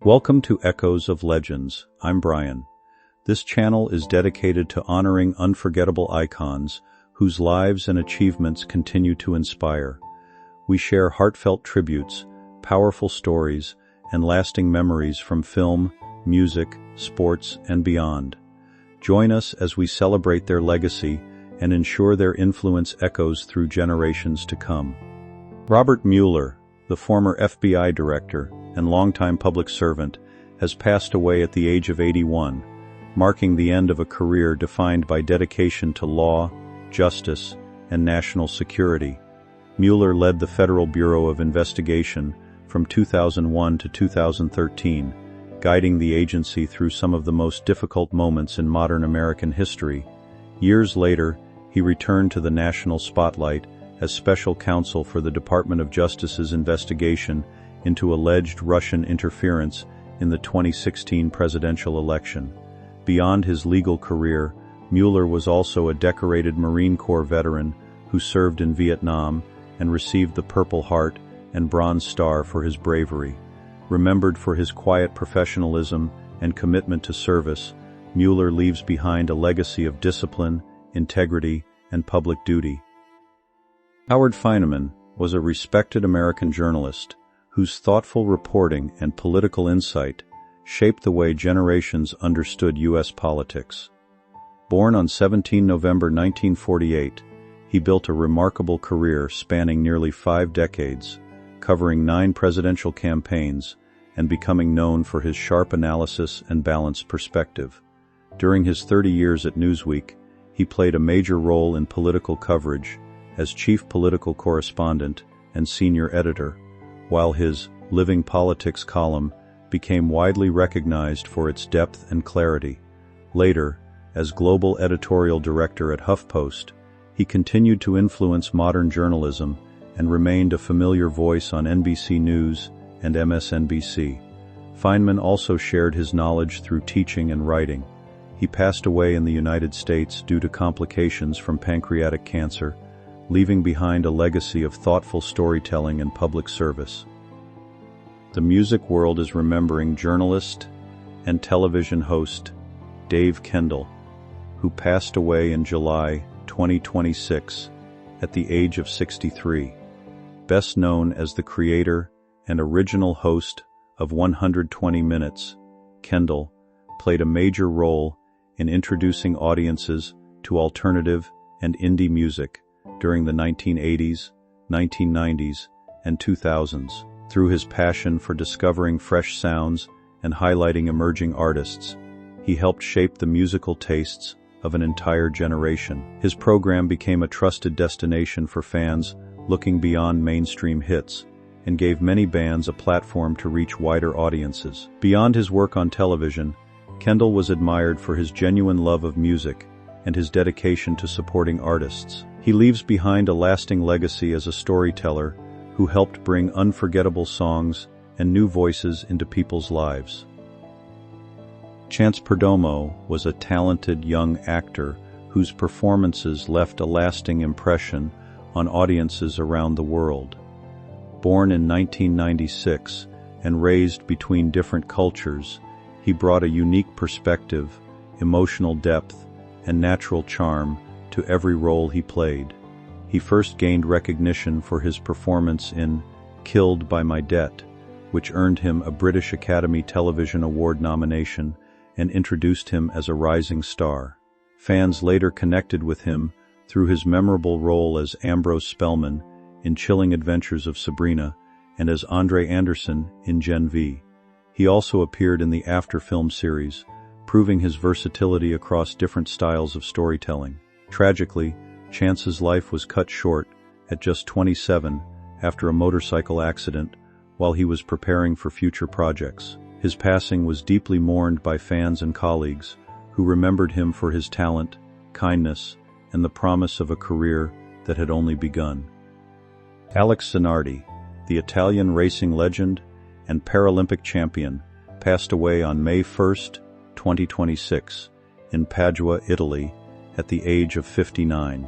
Welcome to Echoes of Legends. I'm Brian. This channel is dedicated to honoring unforgettable icons whose lives and achievements continue to inspire. We share heartfelt tributes, powerful stories, and lasting memories from film, music, sports, and beyond. Join us as we celebrate their legacy and ensure their influence echoes through generations to come. Robert Mueller, the former FBI director and longtime public servant, has passed away at the age of 81, marking the end of a career defined by dedication to law, justice, and national security. Mueller led the Federal Bureau of Investigation from 2001 to 2013, guiding the agency through some of the most difficult moments in modern American history. Years later, he returned to the national spotlight as special counsel for the Department of Justice's investigation into alleged Russian interference in the 2016 presidential election. Beyond his legal career, Mueller was also a decorated Marine Corps veteran who served in Vietnam and received the Purple Heart and Bronze Star for his bravery. Remembered for his quiet professionalism and commitment to service, Mueller leaves behind a legacy of discipline, integrity, and public duty. Howard Fineman was a respected American journalist whose thoughtful reporting and political insight shaped the way generations understood U.S. politics. Born on 17 November 1948, he built a remarkable career spanning nearly 5 decades, covering 9 presidential campaigns and becoming known for his sharp analysis and balanced perspective. During his 30 years at Newsweek, he played a major role in political coverage as chief political correspondent and senior editor, while his Living Politics column became widely recognized for its depth and clarity. Later, as global editorial director at HuffPost, he continued to influence modern journalism and remained a familiar voice on NBC News and MSNBC. Fineman also shared his knowledge through teaching and writing. He passed away in the United States due to complications from pancreatic cancer, leaving behind a legacy of thoughtful storytelling and public service. The music world is remembering journalist and television host Dave Kendall, who passed away in July 2026 at the age of 63. Best known as the creator and original host of 120 Minutes, Kendall played a major role in introducing audiences to alternative and indie music during the 1980s, 1990s, and 2000s. Through his passion for discovering fresh sounds and highlighting emerging artists, he helped shape the musical tastes of an entire generation. His program became a trusted destination for fans looking beyond mainstream hits and gave many bands a platform to reach wider audiences. Beyond his work on television, Kendall was admired for his genuine love of music and his dedication to supporting artists. He leaves behind a lasting legacy as a storyteller who helped bring unforgettable songs and new voices into people's lives. Chance Perdomo was a talented young actor whose performances left a lasting impression on audiences around the world. Born in 1996 and raised between different cultures, he brought a unique perspective, emotional depth, and natural charm to every role he played. He first gained recognition for his performance in Killed by My Debt, which earned him a British Academy Television Award nomination and introduced him as a rising star. Fans later connected with him through his memorable role as Ambrose Spellman in Chilling Adventures of Sabrina and as Andre Anderson in Gen V. He also appeared in the After film series, proving his versatility across different styles of storytelling. Tragically, Chance's life was cut short at just 27 after a motorcycle accident while he was preparing for future projects. His passing was deeply mourned by fans and colleagues who remembered him for his talent, kindness, and the promise of a career that had only begun. Alex Zanardi, the Italian racing legend and Paralympic champion, passed away on May 1, 2026, in Padua, Italy, at the age of 59.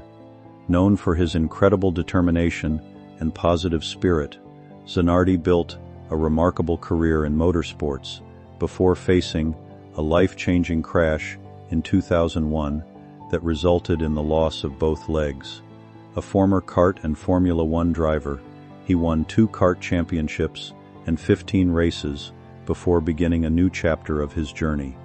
Known for his incredible determination and positive spirit, Zanardi built a remarkable career in motorsports, before facing a life-changing crash in 2001 that resulted in the loss of both legs. A former kart and Formula One driver, he won 2 kart championships and 15 races before beginning a new chapter of his journey.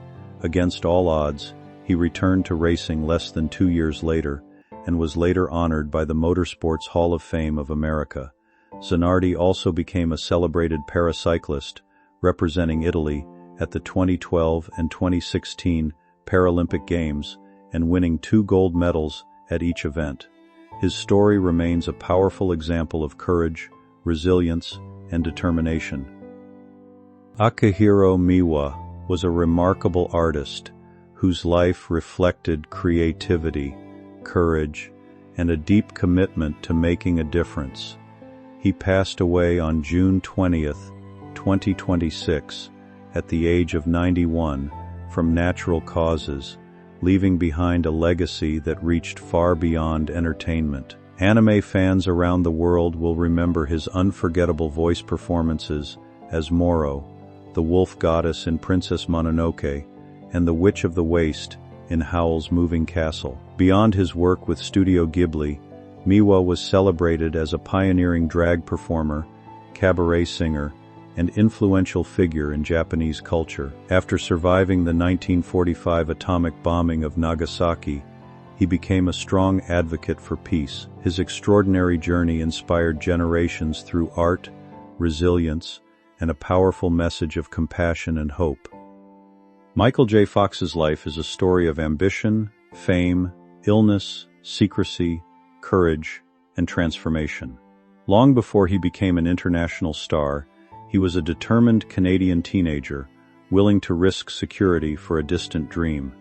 Against all odds, he returned to racing less than 2 years later and was later honored by the Motorsports Hall of Fame of America. Zanardi also became a celebrated paracyclist, representing Italy at the 2012 and 2016 Paralympic Games and winning 2 gold medals at each event. His story remains a powerful example of courage, resilience, and determination. Akihiro Miwa was a remarkable artist whose life reflected creativity, courage, and a deep commitment to making a difference. He passed away on June 20, 2026, at the age of 91 from natural causes, leaving behind a legacy that reached far beyond entertainment. Anime fans around the world will remember his unforgettable voice performances as Moro, the wolf goddess in Princess Mononoke, and the Witch of the Waste in Howl's Moving Castle. Beyond his work with Studio Ghibli, Miwa was celebrated as a pioneering drag performer, cabaret singer, and influential figure in Japanese culture. After surviving the 1945 atomic bombing of Nagasaki, he became a strong advocate for peace. His extraordinary journey inspired generations through art, resilience, and a powerful message of compassion and hope. Michael J. Fox's life is a story of ambition, fame, illness, secrecy, courage, and transformation. Long before he became an international star, he was a determined Canadian teenager, willing to risk security for a distant dream.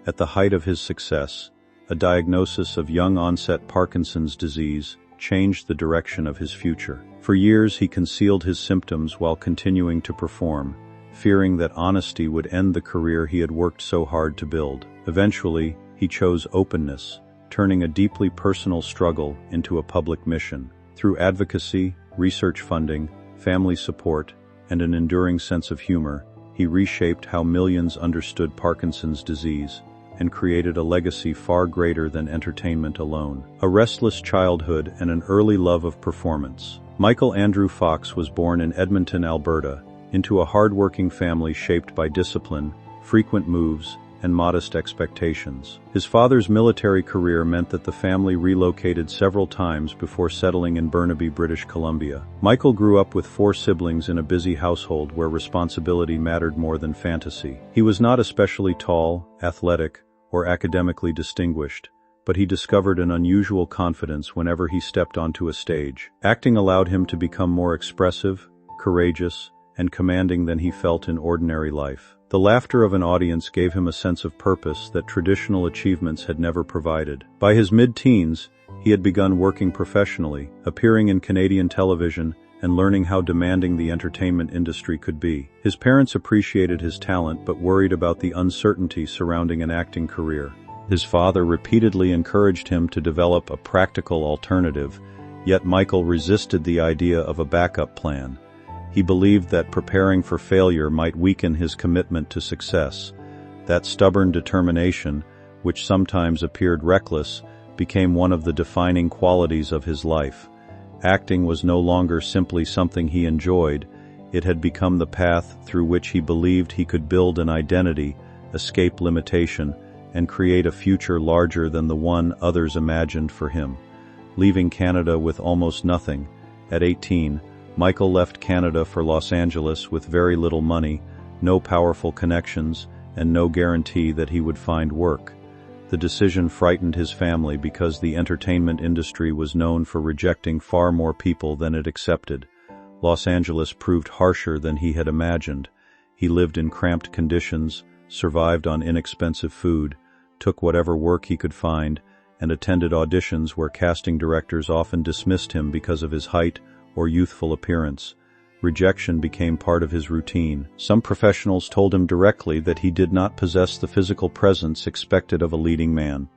At the height of his success, a diagnosis of young-onset Parkinson's disease changed the direction of his future. For years he concealed his symptoms while continuing to perform, fearing that honesty would end the career he had worked so hard to build. Eventually, he chose openness, turning a deeply personal struggle into a public mission. Through advocacy, research funding, family support, and an enduring sense of humor, he reshaped how millions understood Parkinson's disease and created a legacy far greater than entertainment alone. A restless childhood and an early love of performance. Michael Andrew Fox was born in Edmonton, Alberta, into a hard-working family shaped by discipline, frequent moves, and modest expectations. His father's military career meant that the family relocated several times before settling in Burnaby, British Columbia. Michael grew up with 4 siblings in a busy household where responsibility mattered more than fantasy. He was not especially tall, athletic, or academically distinguished, but he discovered an unusual confidence whenever he stepped onto a stage. Acting allowed him to become more expressive, courageous, and commanding than he felt in ordinary life. The laughter of an audience gave him a sense of purpose that traditional achievements had never provided. By his mid-teens, he had begun working professionally, appearing in Canadian television, and learning how demanding the entertainment industry could be. His parents appreciated his talent but worried about the uncertainty surrounding an acting career. His father repeatedly encouraged him to develop a practical alternative, yet Michael resisted the idea of a backup plan. He believed that preparing for failure might weaken his commitment to success. That stubborn determination, which sometimes appeared reckless, became one of the defining qualities of his life. Acting was no longer simply something he enjoyed, it had become the path through which he believed he could build an identity, escape limitation, and create a future larger than the one others imagined for him. Leaving Canada with almost nothing, at 18, Michael left Canada for Los Angeles with very little money, no powerful connections, and no guarantee that he would find work. The decision frightened his family because the entertainment industry was known for rejecting far more people than it accepted. Los Angeles proved harsher than he had imagined. He lived in cramped conditions, survived on inexpensive food, took whatever work he could find, and attended auditions where casting directors often dismissed him because of his height or youthful appearance. Rejection became part of his routine. Some professionals told him directly that he did not possess the physical presence expected of a leading man.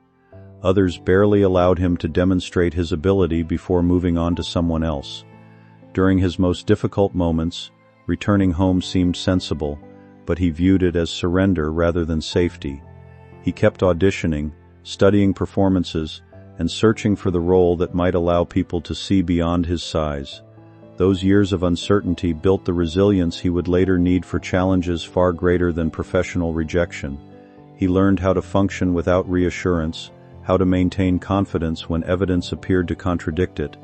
Others barely allowed him to demonstrate his ability before moving on to someone else. During his most difficult moments, Returning home seemed sensible, but he viewed it as surrender rather than safety. He kept auditioning, studying performances, and searching for the role that might allow people to see beyond his size. Those years of uncertainty built the resilience he would later need for challenges far greater than professional rejection. He learned how to function without reassurance, how to maintain confidence when evidence appeared to contradict it,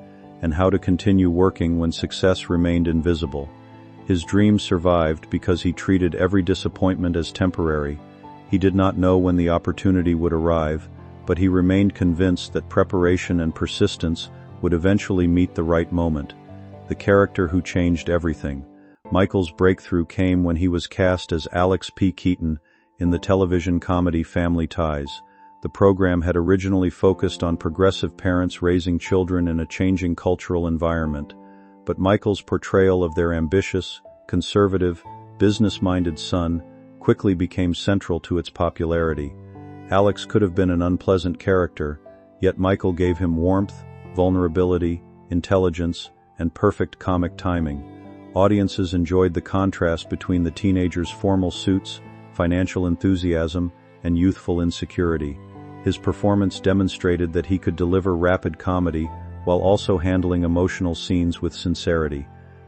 and how to continue working when success remained invisible. His dreams survived because he treated every disappointment as temporary. He did not know when the opportunity would arrive, but he remained convinced that preparation and persistence would eventually meet the right moment. The character who changed everything. Michael's breakthrough came when he was cast as Alex P. Keaton in the television comedy Family Ties. The program had originally focused on progressive parents raising children in a changing cultural environment, but Michael's portrayal of their ambitious, conservative, business-minded son quickly became central to its popularity. Alex could have been an unpleasant character, yet Michael gave him warmth, vulnerability, intelligence, and perfect comic timing. Audiences enjoyed the contrast between the teenager's formal suits, financial enthusiasm, and youthful insecurity. His performance demonstrated that he could deliver rapid comedy while also handling emotional scenes with sincerity.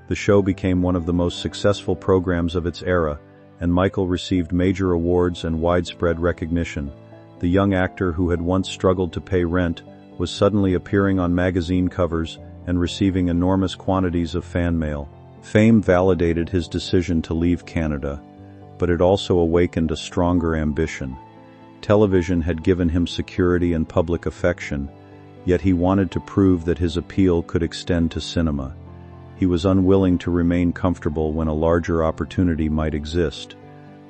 The show became one of the most successful programs of its era, and Michael received major awards and widespread recognition. The young actor who had once struggled to pay rent was suddenly appearing on magazine covers and receiving enormous quantities of fan mail. Fame validated his decision to leave Canada, but it also awakened a stronger ambition. Television had given him security and public affection, yet he wanted to prove that his appeal could extend to cinema. He was unwilling to remain comfortable when a larger opportunity might exist.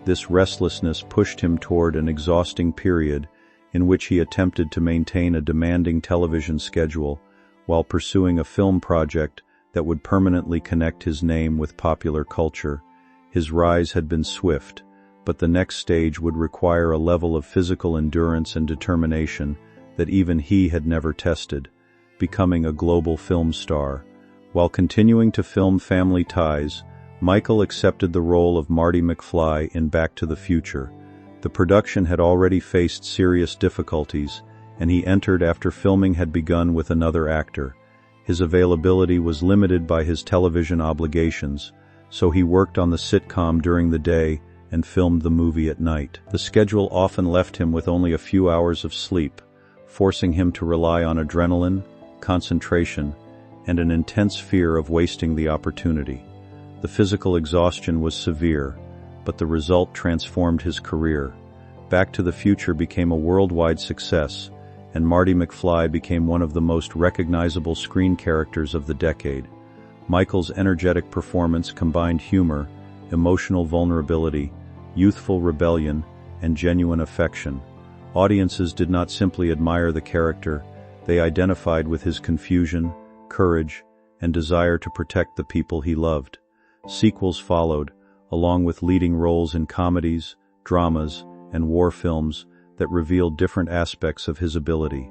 This restlessness pushed him toward an exhausting period in which he attempted to maintain a demanding television schedule while pursuing a film project that would permanently connect his name with popular culture. His rise had been swift, but the next stage would require a level of physical endurance and determination that even he had never tested, becoming a global film star. While continuing to film Family Ties, Michael accepted the role of Marty McFly in Back to the Future. The production had already faced serious difficulties, and he entered after filming had begun with another actor. His availability was limited by his television obligations, so he worked on the sitcom during the day and filmed the movie at night. The schedule often left him with only a few hours of sleep, forcing him to rely on adrenaline, concentration, and an intense fear of wasting the opportunity. The physical exhaustion was severe, but the result transformed his career. Back to the Future became a worldwide success, and Marty McFly became one of the most recognizable screen characters of the decade. Michael's energetic performance combined humor, emotional vulnerability, youthful rebellion, and genuine affection. Audiences did not simply admire the character, they identified with his confusion, courage, and desire to protect the people he loved. Sequels followed, along with leading roles in comedies, dramas, and war films that revealed different aspects of his ability.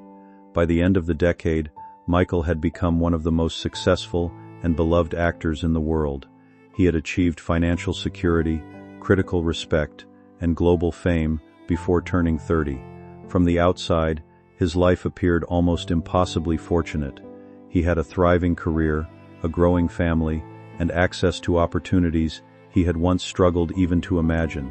By the end of the decade, Michael had become one of the most successful and beloved actors in the world. He had achieved financial security, critical respect, and global fame before turning 30. From the outside, his life appeared almost impossibly fortunate. He had a thriving career, a growing family, and access to opportunities he had once struggled even to imagine.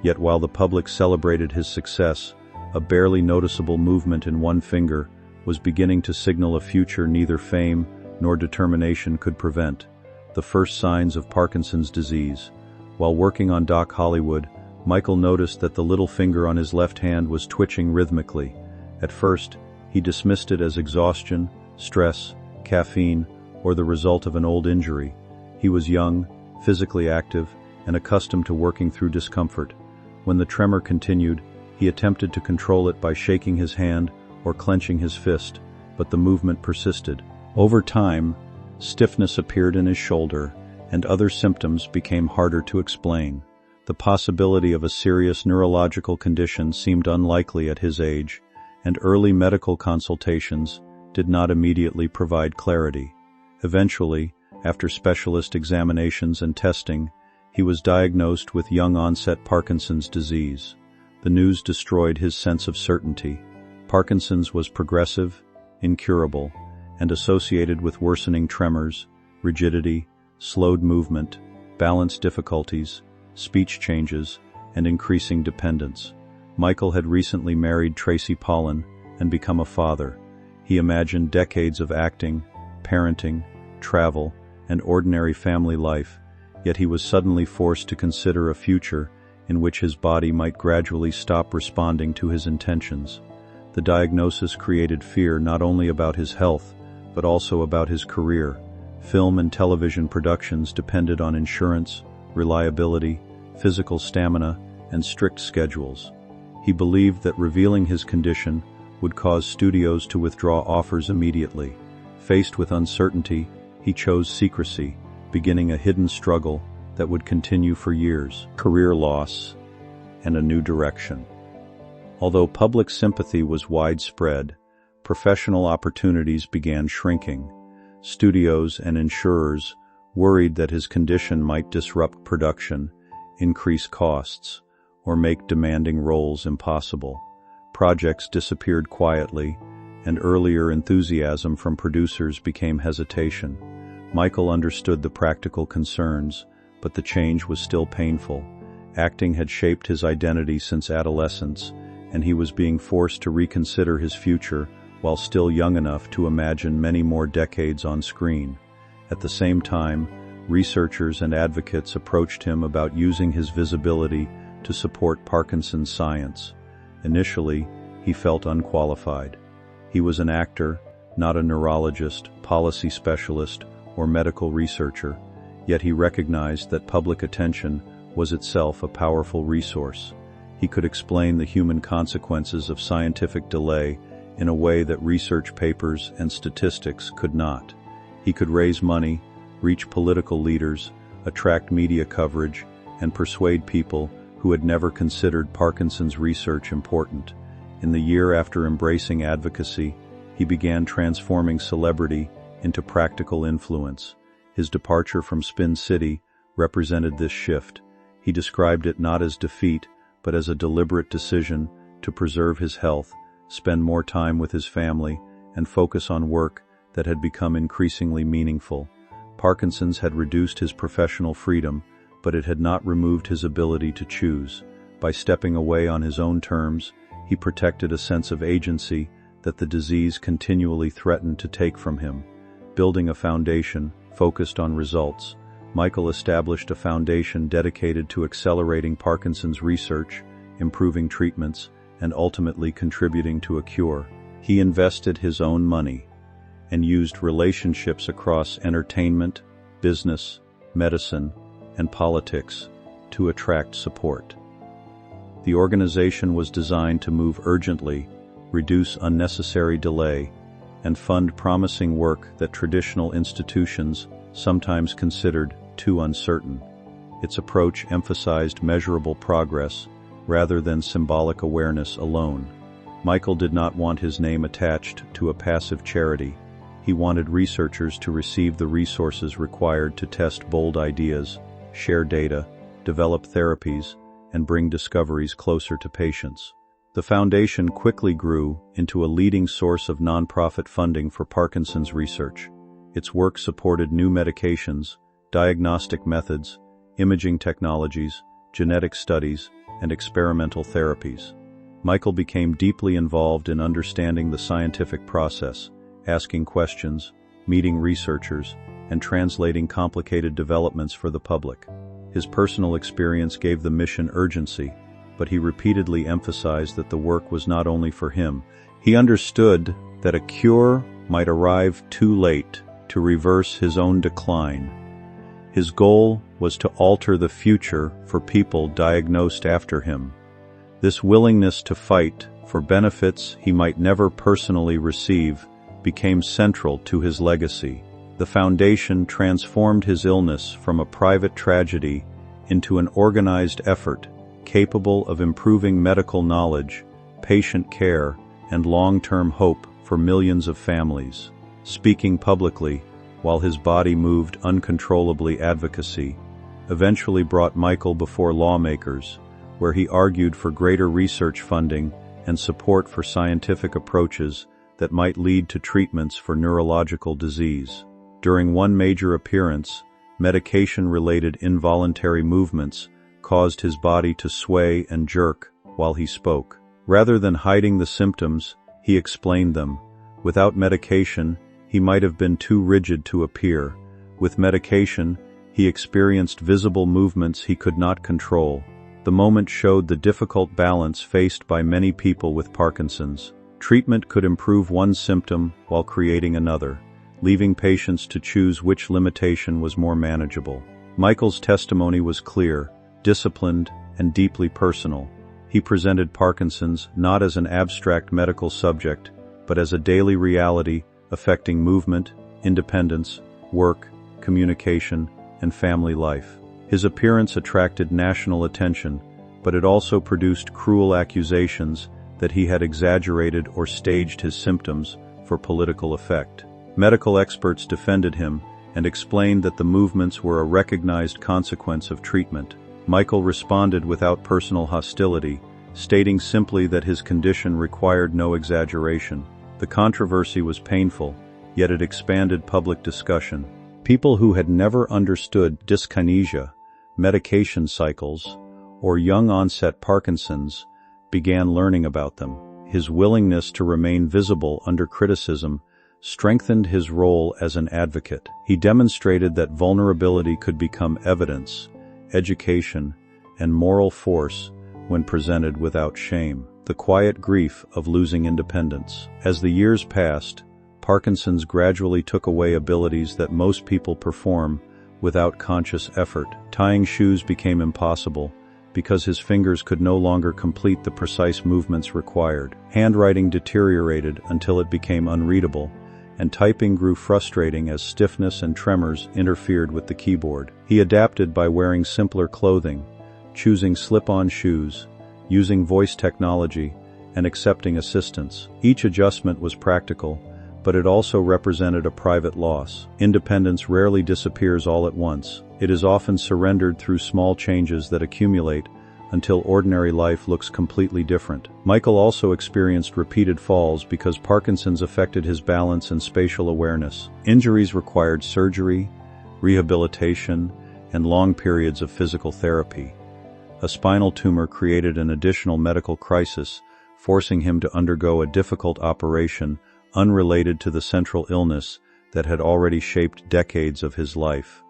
Yet while the public celebrated his success, a barely noticeable movement in one finger was beginning to signal a future neither fame nor determination could prevent: the first signs of Parkinson's disease. While working on Doc Hollywood, Michael noticed that the little finger on his left hand was twitching rhythmically. At first, he dismissed it as exhaustion, stress, caffeine, or the result of an old injury. He was young, physically active, and accustomed to working through discomfort. When the tremor continued, he attempted to control it by shaking his hand or clenching his fist, but the movement persisted. Over time, stiffness appeared in his shoulder, and other symptoms became harder to explain. The possibility of a serious neurological condition seemed unlikely at his age, and early medical consultations did not immediately provide clarity. Eventually, After specialist examinations and testing, he was diagnosed with young-onset Parkinson's disease. The news destroyed his sense of certainty. Parkinson's was progressive, incurable, and associated with worsening tremors, rigidity, slowed movement, balance difficulties, speech changes, and increasing dependence. Michael had recently married Tracy Pollan and become a father. He imagined decades of acting, parenting, travel, and ordinary family life, yet he was suddenly forced to consider a future in which his body might gradually stop responding to his intentions. The diagnosis created fear not only about his health, but also about his career. Film and television productions depended on insurance, reliability, physical stamina, and strict schedules. He believed that revealing his condition would cause studios to withdraw offers immediately. Faced with uncertainty, he chose secrecy, beginning a hidden struggle that would continue for years. Career loss and a new direction. Although public sympathy was widespread, professional opportunities began shrinking. Studios and insurers worried that his condition might disrupt production, increase costs, or make demanding roles impossible. Projects disappeared quietly, and earlier enthusiasm from producers became hesitation. Michael understood the practical concerns, but the change was still painful. Acting had shaped his identity since adolescence, and he was being forced to reconsider his future while still young enough to imagine many more decades on screen. At the same time, researchers and advocates approached him about using his visibility to support Parkinson's science. Initially, he felt unqualified. He was an actor, not a neurologist, policy specialist, or medical researcher, yet he recognized that public attention was itself a powerful resource. He could explain the human consequences of scientific delay in a way that research papers and statistics could not. He could raise money, reach political leaders, attract media coverage, and persuade people who had never considered Parkinson's research important. In the year after embracing advocacy, he began transforming celebrity into practical influence. His departure from Spin City represented this shift. He described it not as defeat, but as a deliberate decision to preserve his health, spend more time with his family, and focus on work that had become increasingly meaningful. Parkinson's had reduced his professional freedom, but it had not removed his ability to choose. By stepping away on his own terms, he protected a sense of agency that the disease continually threatened to take from him. Building a foundation focused on results, Michael established a foundation dedicated to accelerating Parkinson's research, improving treatments, and ultimately contributing to a cure. He invested his own money and used relationships across entertainment, business, medicine, and politics to attract support. The organization was designed to move urgently, reduce unnecessary delay, and fund promising work that traditional institutions sometimes considered too uncertain. Its approach emphasized measurable progress rather than symbolic awareness alone. Michael did not want his name attached to a passive charity. He wanted researchers to receive the resources required to test bold ideas, share data, develop therapies, and bring discoveries closer to patients. The foundation quickly grew into a leading source of nonprofit funding for Parkinson's research. Its work supported new medications, diagnostic methods, imaging technologies, genetic studies, and experimental therapies. Michael became deeply involved in understanding the scientific process, asking questions, meeting researchers, and translating complicated developments for the public. His personal experience gave the mission urgency, but he repeatedly emphasized that the work was not only for him. He understood that a cure might arrive too late to reverse his own decline. His goal was to alter the future for people diagnosed after him. This willingness to fight for benefits he might never personally receive became central to his legacy. The foundation transformed his illness from a private tragedy into an organized effort capable of improving medical knowledge, patient care, and long-term hope for millions of families. Speaking publicly, while his body moved uncontrollably. Advocacy eventually brought Michael before lawmakers, where he argued for greater research funding and support for scientific approaches that might lead to treatments for neurological disease. During one major appearance, medication-related involuntary movements caused his body to sway and jerk while he spoke. Rather than hiding the symptoms, he explained them. Without medication, he might have been too rigid to appear. With medication, he experienced visible movements he could not control. The moment showed the difficult balance faced by many people with Parkinson's. Treatment could improve one symptom while creating another, leaving patients to choose which limitation was more manageable. Michael's testimony was clear, disciplined, and deeply personal. He presented Parkinson's not as an abstract medical subject, but as a daily reality affecting movement, independence, work, communication, and family life. His appearance attracted national attention, but it also produced cruel accusations that he had exaggerated or staged his symptoms for political effect. Medical experts defended him and explained that the movements were a recognized consequence of treatment. Michael responded without personal hostility, stating simply that his condition required no exaggeration. The controversy was painful, yet it expanded public discussion. People who had never understood dyskinesia, medication cycles, or young-onset Parkinson's began learning about them. His willingness to remain visible under criticism strengthened his role as an advocate. He demonstrated that vulnerability could become evidence, education, and moral force when presented without shame. The quiet grief of losing independence. As the years passed, Parkinson's gradually took away abilities that most people perform without conscious effort. Tying shoes became impossible because his fingers could no longer complete the precise movements required. Handwriting deteriorated until it became unreadable, and typing grew frustrating as stiffness and tremors interfered with the keyboard. He adapted by wearing simpler clothing, choosing slip-on shoes, using voice technology, and accepting assistance. Each adjustment was practical, but it also represented a private loss. Independence rarely disappears all at once. It is often surrendered through small changes that accumulate until ordinary life looks completely different. Michael also experienced repeated falls because Parkinson's affected his balance and spatial awareness. Injuries required surgery, rehabilitation, and long periods of physical therapy. A spinal tumor created an additional medical crisis, forcing him to undergo a difficult operation unrelated to the central illness that had already shaped decades of his life.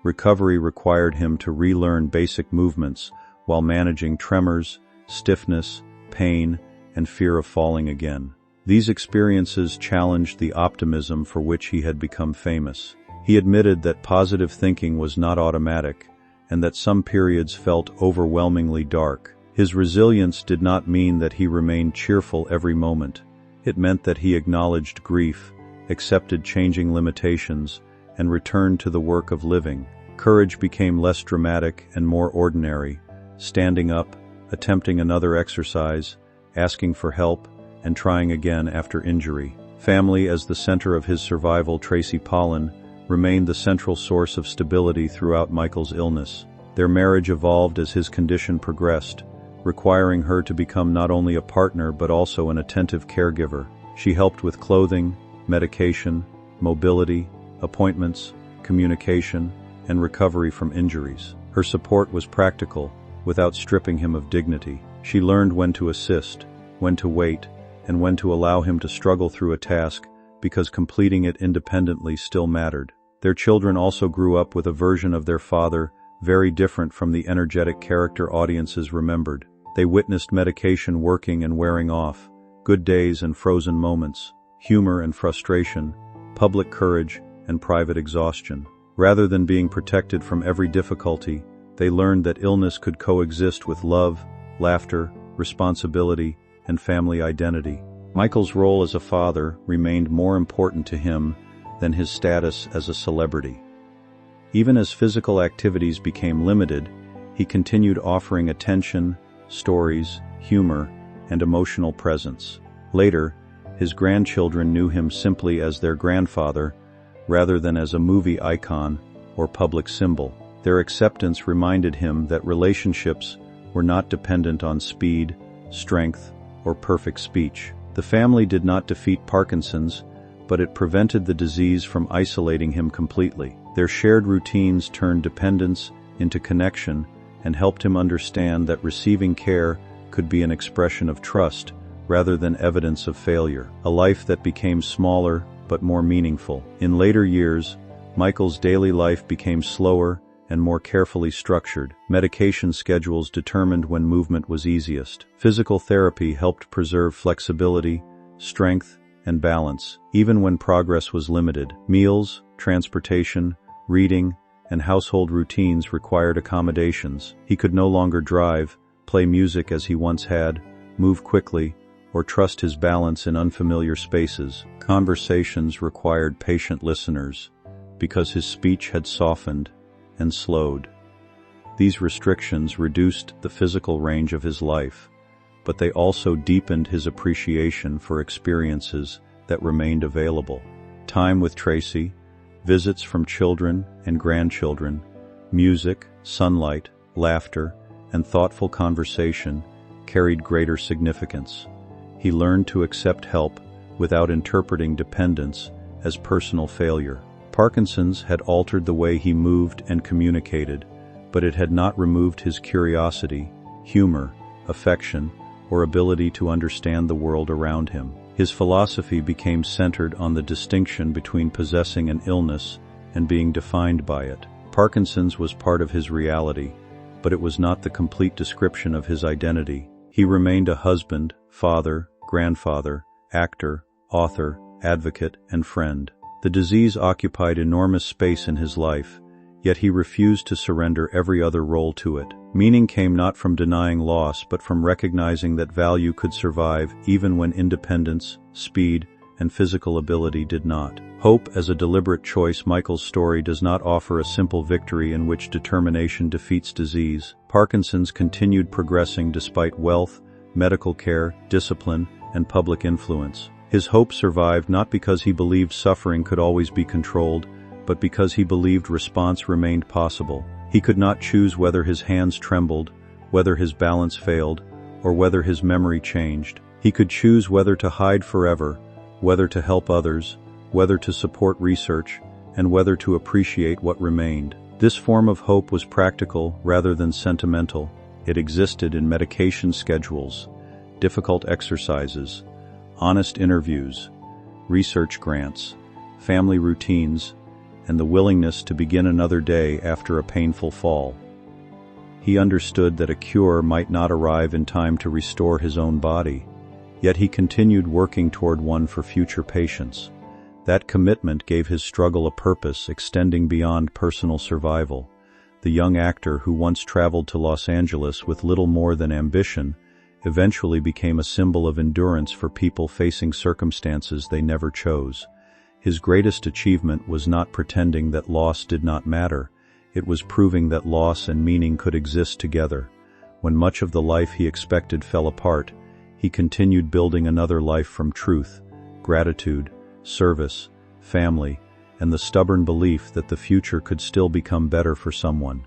Recovery required him to relearn basic movements while managing tremors, stiffness, pain, and fear of falling again. These experiences challenged the optimism for which he had become famous. He admitted that positive thinking was not automatic, and that some periods felt overwhelmingly dark. His resilience did not mean that he remained cheerful every moment. It meant that he acknowledged grief, accepted changing limitations, and returned to the work of living. Courage became less dramatic and more ordinary, standing up, attempting another exercise, asking for help, and trying again after injury. Family as the center of his survival. Tracy Pollan remained the central source of stability throughout Michael's illness. Their marriage evolved as his condition progressed, requiring her to become not only a partner but also an attentive caregiver. She helped with clothing, medication, mobility, appointments, communication, and recovery from injuries. Her support was practical, without stripping him of dignity. She learned when to assist, when to wait, and when to allow him to struggle through a task, because completing it independently still mattered. Their children also grew up with a version of their father very different from the energetic character audiences remembered. They witnessed medication working and wearing off, good days and frozen moments, humor and frustration, public courage and private exhaustion. Rather than being protected from every difficulty, they learned that illness could coexist with love, laughter, responsibility, and family identity. Michael's role as a father remained more important to him than his status as a celebrity. Even as physical activities became limited, he continued offering attention, stories, humor, and emotional presence. Later, his grandchildren knew him simply as their grandfather, rather than as a movie icon or public symbol. Their acceptance reminded him that relationships were not dependent on speed, strength, or perfect speech. The family did not defeat Parkinson's, but it prevented the disease from isolating him completely. Their shared routines turned dependence into connection and helped him understand that receiving care could be an expression of trust rather than evidence of failure. A life that became smaller but more meaningful. In later years, Michael's daily life became slower and more carefully structured. Medication schedules determined when movement was easiest. Physical therapy helped preserve flexibility, strength, and balance, even when progress was limited. Meals, transportation, reading, and household routines required accommodations. He could no longer drive, play music as he once had, move quickly, or trust his balance in unfamiliar spaces. Conversations required patient listeners, because his speech had softened and slowed. These restrictions reduced the physical range of his life, but they also deepened his appreciation for experiences that remained available. Time with Tracy, visits from children and grandchildren, music, sunlight, laughter, and thoughtful conversation carried greater significance. He learned to accept help without interpreting dependence as personal failure. Parkinson's had altered the way he moved and communicated, but it had not removed his curiosity, humor, affection, or ability to understand the world around him. His philosophy became centered on the distinction between possessing an illness and being defined by it. Parkinson's was part of his reality, but it was not the complete description of his identity. He remained a husband, father, grandfather, actor, author, advocate, and friend. The disease occupied enormous space in his life, yet he refused to surrender every other role to it. Meaning came not from denying loss, but from recognizing that value could survive even when independence, speed, and physical ability did not. Hope as a deliberate choice. Michael's story does not offer a simple victory in which determination defeats disease. Parkinson's continued progressing despite wealth, medical care, discipline, and public influence. His hope survived not because he believed suffering could always be controlled, but because he believed response remained possible. He could not choose whether his hands trembled, whether his balance failed, or whether his memory changed. He could choose whether to hide forever, whether to help others, whether to support research, and whether to appreciate what remained. This form of hope was practical rather than sentimental. It existed in medication schedules, difficult exercises, honest interviews, research grants, family routines, and the willingness to begin another day after a painful fall. He understood that a cure might not arrive in time to restore his own body, yet he continued working toward one for future patients. That commitment gave his struggle a purpose extending beyond personal survival. The young actor who once traveled to Los Angeles with little more than ambition eventually became a symbol of endurance for people facing circumstances they never chose. His greatest achievement was not pretending that loss did not matter. It was proving that loss and meaning could exist together. When much of the life he expected fell apart, he continued building another life from truth, gratitude, service, family, and the stubborn belief that the future could still become better for someone.